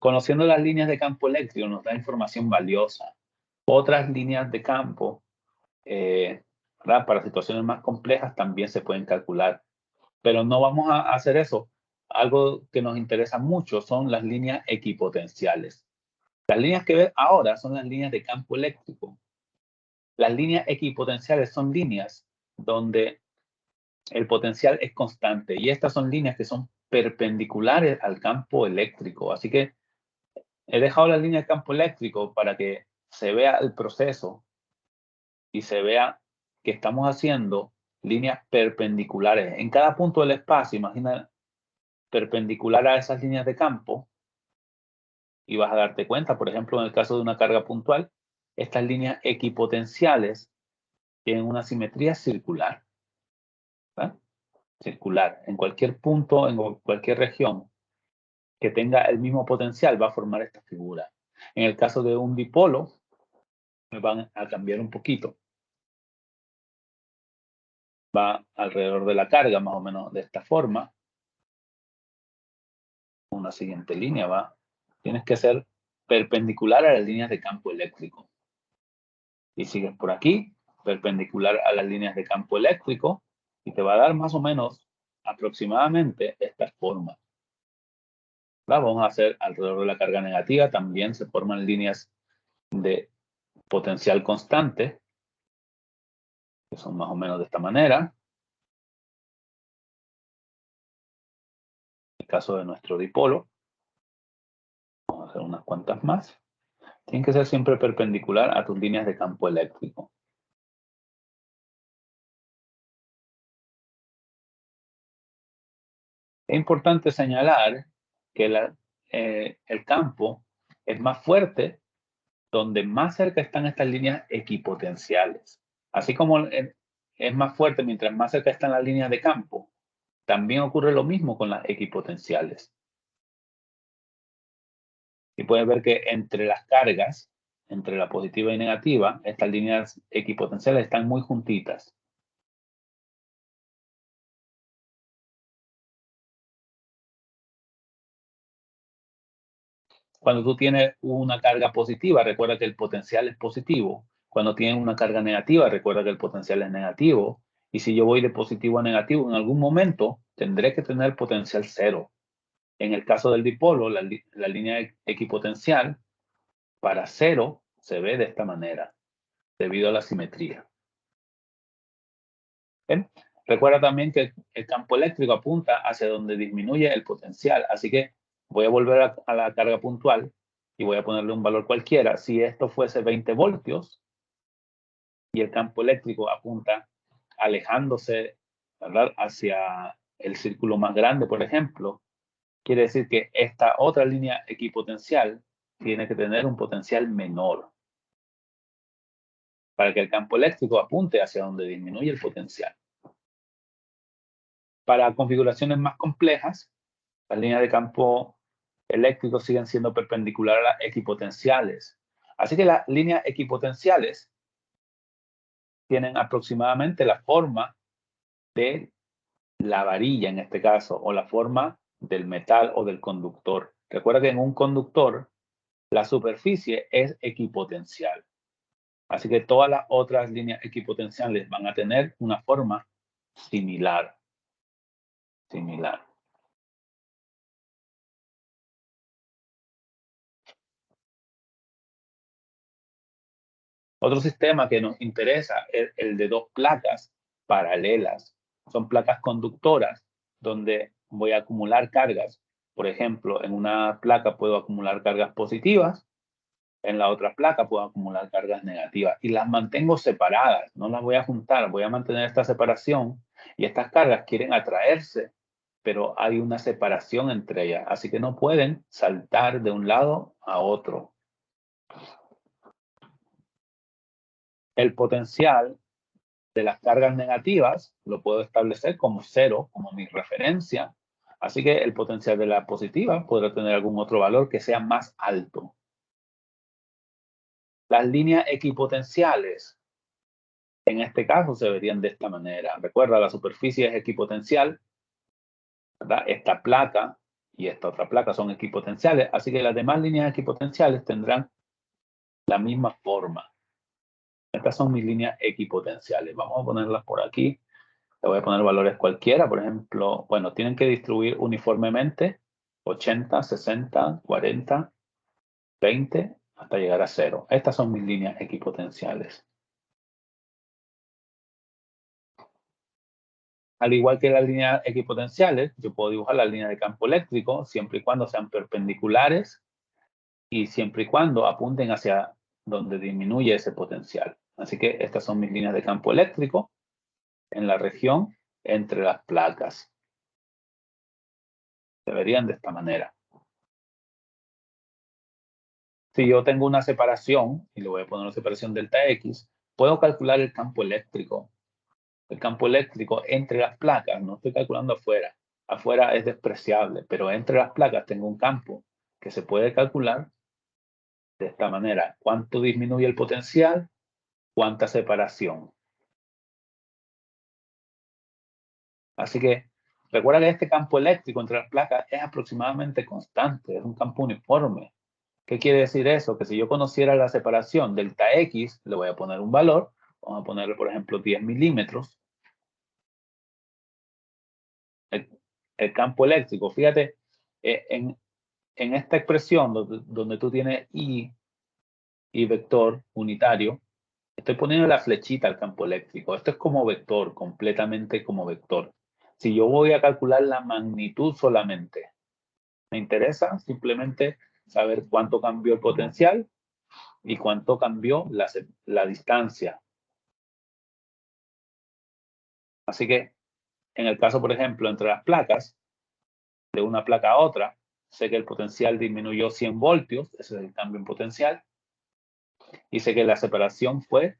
Conociendo las líneas de campo eléctrico nos da información valiosa. Otras líneas de campo, ¿verdad? Para situaciones más complejas también se pueden calcular. Pero no vamos a hacer eso. Algo que nos interesa mucho son las líneas equipotenciales. Las líneas que ves ahora son las líneas de campo eléctrico. Las líneas equipotenciales son líneas donde el potencial es constante y estas son líneas que son perpendiculares al campo eléctrico. Así que he dejado la línea de campo eléctrico para que se vea el proceso y se vea que estamos haciendo líneas perpendiculares. En cada punto del espacio, imagina perpendicular a esas líneas de campo y vas a darte cuenta, por ejemplo, en el caso de una carga puntual, estas líneas equipotenciales tienen una simetría circular. ¿Verdad? Circular. En cualquier punto, en cualquier región que tenga el mismo potencial va a formar esta figura. En el caso de un dipolo, me van a cambiar un poquito. Va alrededor de la carga, más o menos de esta forma. Una siguiente línea va. Tienes que ser perpendicular a las líneas de campo eléctrico. Y sigues por aquí, perpendicular a las líneas de campo eléctrico, y te va a dar más o menos aproximadamente esta forma. Vamos a hacer alrededor de la carga negativa, también se forman líneas de potencial constante, que son más o menos de esta manera. En el caso de nuestro dipolo, vamos a hacer unas cuantas más. Tienen que ser siempre perpendicular a tus líneas de campo eléctrico. Es importante señalar que el campo es más fuerte donde más cerca están estas líneas equipotenciales. Así como es más fuerte mientras más cerca están las líneas de campo, también ocurre lo mismo con las equipotenciales. Y puedes ver que entre las cargas, entre la positiva y negativa, estas líneas equipotenciales están muy juntitas. Cuando tú tienes una carga positiva, recuerda que el potencial es positivo. Cuando tienes una carga negativa, recuerda que el potencial es negativo. Y si yo voy de positivo a negativo, en algún momento tendré que tener potencial cero. En el caso del dipolo, la línea equipotencial para cero se ve de esta manera, debido a la simetría. ¿Ven? Recuerda también que el campo eléctrico apunta hacia donde disminuye el potencial. Así que voy a volver a la carga puntual y voy a ponerle un valor cualquiera. Si esto fuese 20 voltios y el campo eléctrico apunta alejándose, ¿verdad?, hacia el círculo más grande, por ejemplo, quiere decir que esta otra línea equipotencial tiene que tener un potencial menor para que el campo eléctrico apunte hacia donde disminuye el potencial. Para configuraciones más complejas, las líneas de campo eléctrico siguen siendo perpendiculares a las equipotenciales. Así que las líneas equipotenciales tienen aproximadamente la forma de la varilla en este caso, o la forma del metal o del conductor. Recuerda que en un conductor la superficie es equipotencial. Así que todas las otras líneas equipotenciales van a tener una forma similar. Otro sistema que nos interesa es el de dos placas paralelas. Son placas conductoras donde voy a acumular cargas. Por ejemplo, en una placa puedo acumular cargas positivas, en la otra placa puedo acumular cargas negativas y las mantengo separadas, no las voy a juntar, voy a mantener esta separación y estas cargas quieren atraerse, pero hay una separación entre ellas, así que no pueden saltar de un lado a otro. El potencial de las cargas negativas lo puedo establecer como cero, como mi referencia. Así que el potencial de la positiva podrá tener algún otro valor que sea más alto. Las líneas equipotenciales, en este caso, se verían de esta manera. Recuerda, la superficie es equipotencial, ¿verdad? Esta placa y esta otra placa son equipotenciales, así que las demás líneas equipotenciales tendrán la misma forma. Estas son mis líneas equipotenciales. Vamos a ponerlas por aquí. Le voy a poner valores cualquiera, por ejemplo, bueno, tienen que distribuir uniformemente 80, 60, 40, 20, hasta llegar a 0. Estas son mis líneas equipotenciales. Al igual que las líneas equipotenciales, yo puedo dibujar las líneas de campo eléctrico siempre y cuando sean perpendiculares y siempre y cuando apunten hacia donde disminuye ese potencial. Así que estas son mis líneas de campo eléctrico en la región entre las placas. Se verían de esta manera. Si yo tengo una separación, y le voy a poner una separación delta X, puedo calcular el campo eléctrico. El campo eléctrico entre las placas, no estoy calculando afuera. Afuera es despreciable, pero entre las placas tengo un campo que se puede calcular de esta manera. ¿Cuánto disminuye el potencial? ¿Cuánta separación? Así que recuerda que este campo eléctrico entre las placas es aproximadamente constante, es un campo uniforme. ¿Qué quiere decir eso? Que si yo conociera la separación delta X, le voy a poner un valor, vamos a ponerle por ejemplo 10 milímetros. El campo eléctrico, fíjate, en esta expresión donde tú tienes y vector unitario, estoy poniendo la flechita al campo eléctrico. Esto es como vector, completamente como vector. Si yo voy a calcular la magnitud solamente, me interesa simplemente saber cuánto cambió el potencial y cuánto cambió la distancia. Así que en el caso, por ejemplo, entre las placas, de una placa a otra, sé que el potencial disminuyó 100 voltios, ese es el cambio en potencial, y sé que la separación fue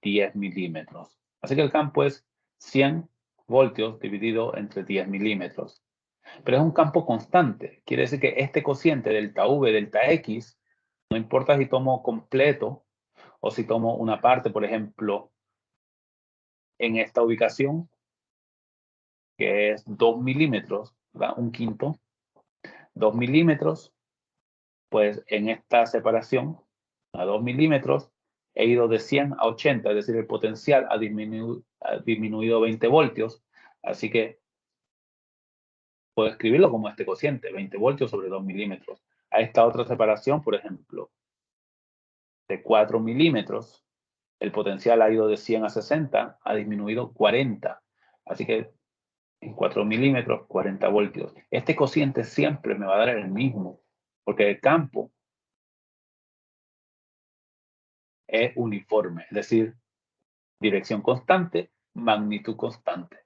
10 milímetros. Así que el campo es 100 voltios dividido entre 10 milímetros. Pero es un campo constante. Quiere decir que este cociente delta V, delta X, no importa si tomo completo o si tomo una parte, por ejemplo, en esta ubicación, que es 2 milímetros, ¿verdad? Un quinto, 2 milímetros, pues en esta separación a 2 milímetros he ido de 100 a 80, es decir, el potencial ha disminuido 20 voltios, así que puedo escribirlo como este cociente, 20 voltios sobre 2 milímetros. A esta otra separación, por ejemplo, de 4 milímetros, el potencial ha ido de 100 a 60, ha disminuido 40. Así que en 4 milímetros, 40 voltios. Este cociente siempre me va a dar el mismo, porque el campo es uniforme, es decir, dirección constante, magnitud constante.